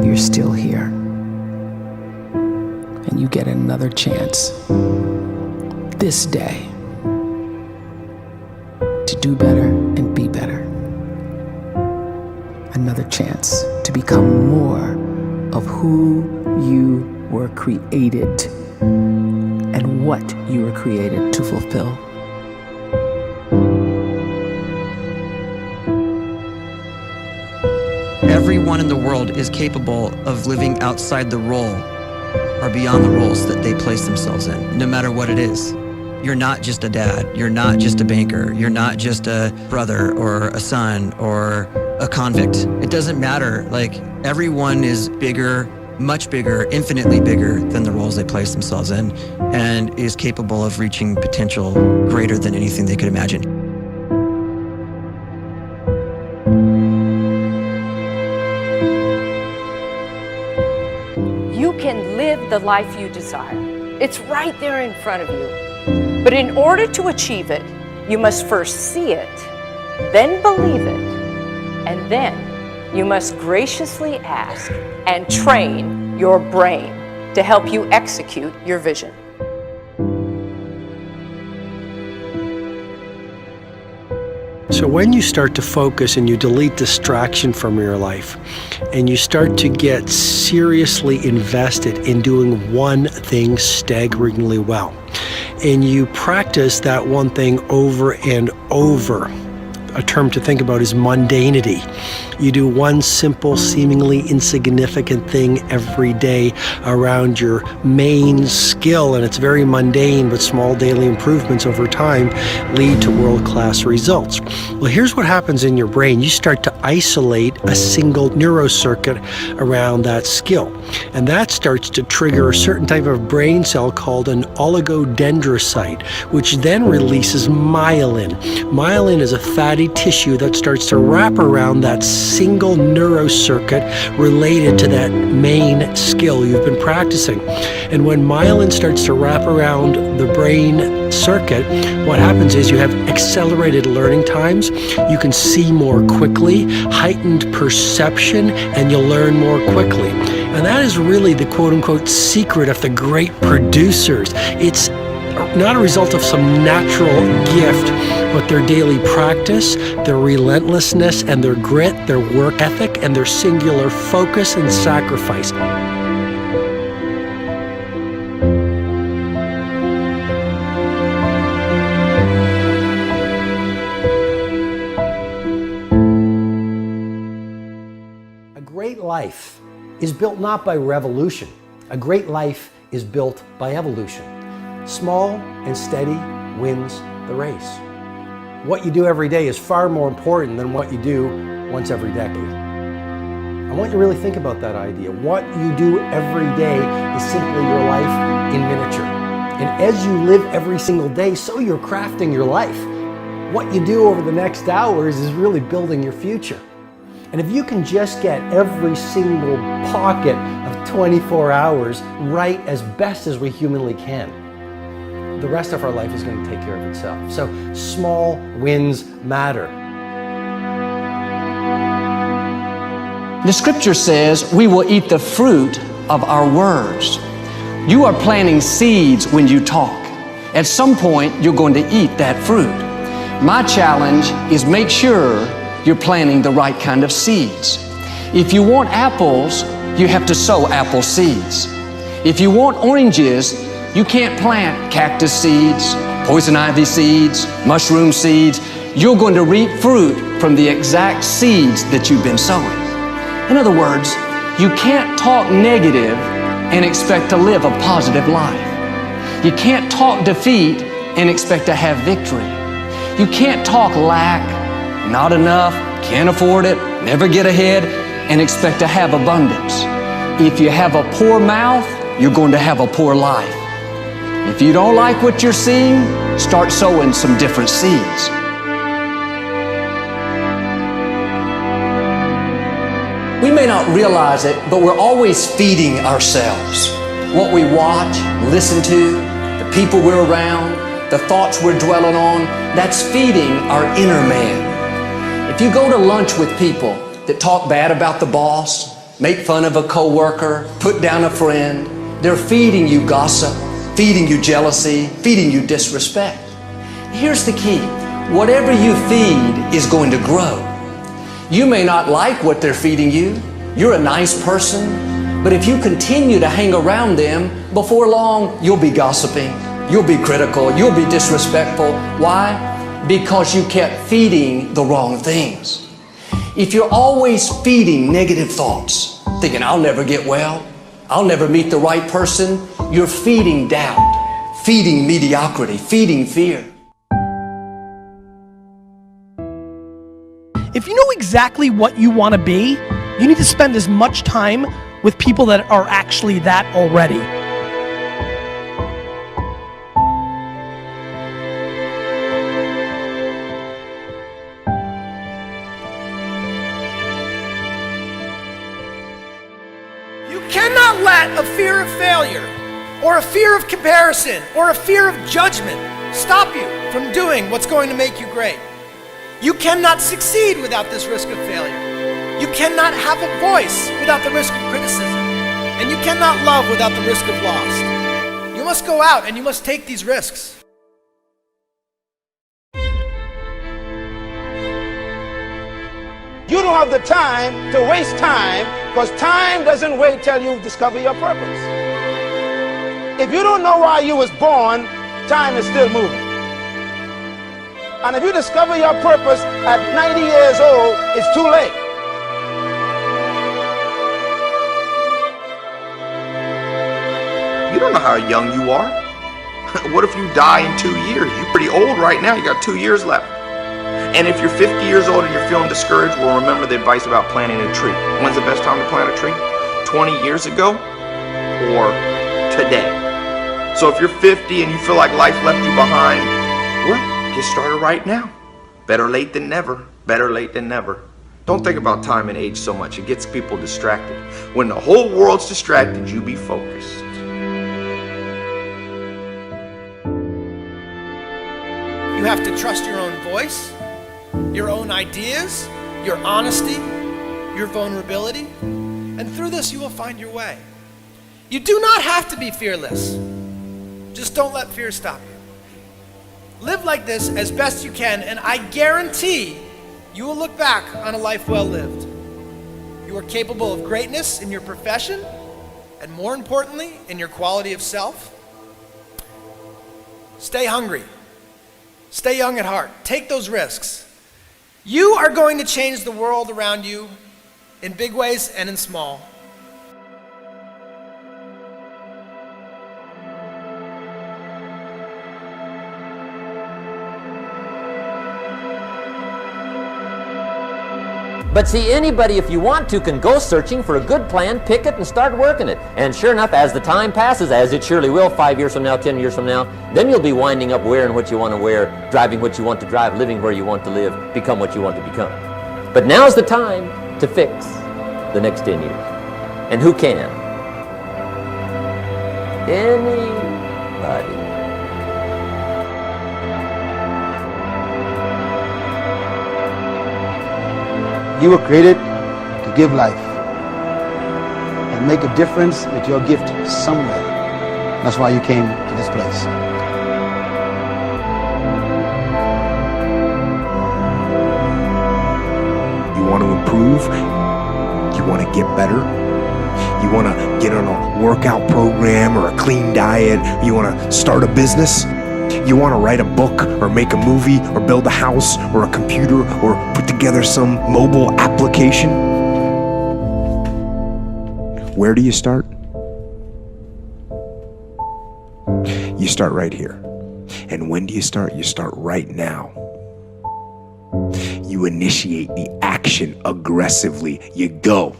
you're still here. And you get another chance this day to do better and be better. Another chance to become more of who you were created and what you were created to fulfill. Everyone in the world is capable of living outside the role or beyond the roles that they place themselves in, no matter what it is. You're not just a dad, you're not just a banker, you're not just a brother or a son or a convict. It doesn't matter. Like, everyone is bigger, much bigger, infinitely bigger than the roles they place themselves in, and is capable of reaching potential greater than anything they could imagine. You can live the life you desire. It's right there in front of you. But in order to achieve it, you must first see it, then believe it, and then you must graciously ask and train your brain to help you execute your vision. So when you start to focus and you delete distraction from your life, and you start to get seriously invested in doing one thing staggeringly well, and you practice that one thing over and over, a term to think about is mundanity. You do one simple, seemingly insignificant thing every day around your main skill, and it's very mundane, but small daily improvements over time lead to world-class results. Well, here's what happens in your brain. You start to isolate a single neurocircuit around that skill, and that starts to trigger a certain type of brain cell called an oligodendrocyte, which then releases myelin. Myelin is a fatty tissue that starts to wrap around that single neurocircuit related to that main skill you've been practicing. And when myelin starts to wrap around the brain circuit, what happens is you have accelerated learning times, you can see more quickly, heightened perception, and you'll learn more quickly. And that is really the quote-unquote secret of the great producers. It's not a result of some natural gift, but their daily practice, their relentlessness and their grit, their work ethic, and their singular focus and sacrifice. A great life is built not by revolution. A great life is built by evolution. Small and steady wins the race. What you do every day is far more important than what you do once every decade. I want you to really think about that idea. What you do every day is simply your life in miniature. And as you live every single day, so you're crafting your life. What you do over the next hours is really building your future. And if you can just get every single pocket of 24 hours right as best as we humanly can, the rest of our life is going to take care of itself. So small wins matter. The scripture says we will eat the fruit of our words. You are planting seeds when you talk. At some point, you're going to eat that fruit. My challenge is make sure you're planting the right kind of seeds. If you want apples, you have to sow apple seeds. If you want oranges, you can't plant cactus seeds, poison ivy seeds, mushroom seeds. You're going to reap fruit from the exact seeds that you've been sowing. In other words, you can't talk negative and expect to live a positive life. You can't talk defeat and expect to have victory. You can't talk lack, not enough, can't afford it, never get ahead, and expect to have abundance. If you have a poor mouth, you're going to have a poor life. If you don't like what you're seeing, start sowing some different seeds. We may not realize it, but we're always feeding ourselves. What we watch, listen to, the people we're around, the thoughts we're dwelling on, that's feeding our inner man. If you go to lunch with people that talk bad about the boss, make fun of a coworker, put down a friend. They're feeding you gossip, feeding you jealousy, feeding you disrespect. Here's the key. Whatever you feed is going to grow. You may not like what they're feeding you. You're a nice person, but if you continue to hang around them, before long, you'll be gossiping, you'll be critical, you'll be disrespectful. Why? Because you kept feeding the wrong things. If you're always feeding negative thoughts, thinking, I'll never get well, I'll never meet the right person, you're feeding doubt, feeding mediocrity, feeding fear. If you know exactly what you want to be, you need to spend as much time with people that are actually that already. You cannot let a fear of failure, or a fear of comparison, or a fear of judgment stop you from doing what's going to make you great. You cannot succeed without this risk of failure. You cannot have a voice without the risk of criticism. And you cannot love without the risk of loss. You must go out and you must take these risks. You don't have the time to waste time, because time doesn't wait till you discover your purpose. If you don't know why you was born, time is still moving. And if you discover your purpose at 90 years old, it's too late. You don't know how young you are. What if you die in 2 years? You're pretty old right now. You got 2 years left. And if you're 50 years old and you're feeling discouraged, well, remember the advice about planting a tree. When's the best time to plant a tree? 20 years ago or today? So if you're 50 and you feel like life left you behind, well, get started right now. Better late than never. Better late than never. Don't think about time and age so much. It gets people distracted. When the whole world's distracted, you be focused. You have to trust your own voice, your own ideas, your honesty, your vulnerability, and through this you will find your way. You do not have to be fearless. Just don't let fear stop you. Live like this as best you can, and I guarantee you will look back on a life well lived. You are capable of greatness in your profession, and more importantly, in your quality of self. Stay hungry. Stay young at heart. Take those risks. You are going to change the world around you in big ways and in small. But see, anybody, if you want to, can go searching for a good plan, pick it, and start working it. And sure enough, as the time passes, as it surely will 5 years from now, 10 years from now, then you'll be winding up wearing what you want to wear, driving what you want to drive, living where you want to live, become what you want to become. But now's the time to fix the next 10 years. And who can? Anybody. You were created to give life and make a difference with your gift somewhere. That's why you came to this place. You want to improve? You want to get better? You want to get on a workout program or a clean diet? You want to start a business? You want to write a book or make a movie or build a house or a computer or put together some mobile application? Where do you start? You start right here. And when do you start? You start right now. You initiate the action aggressively. You go.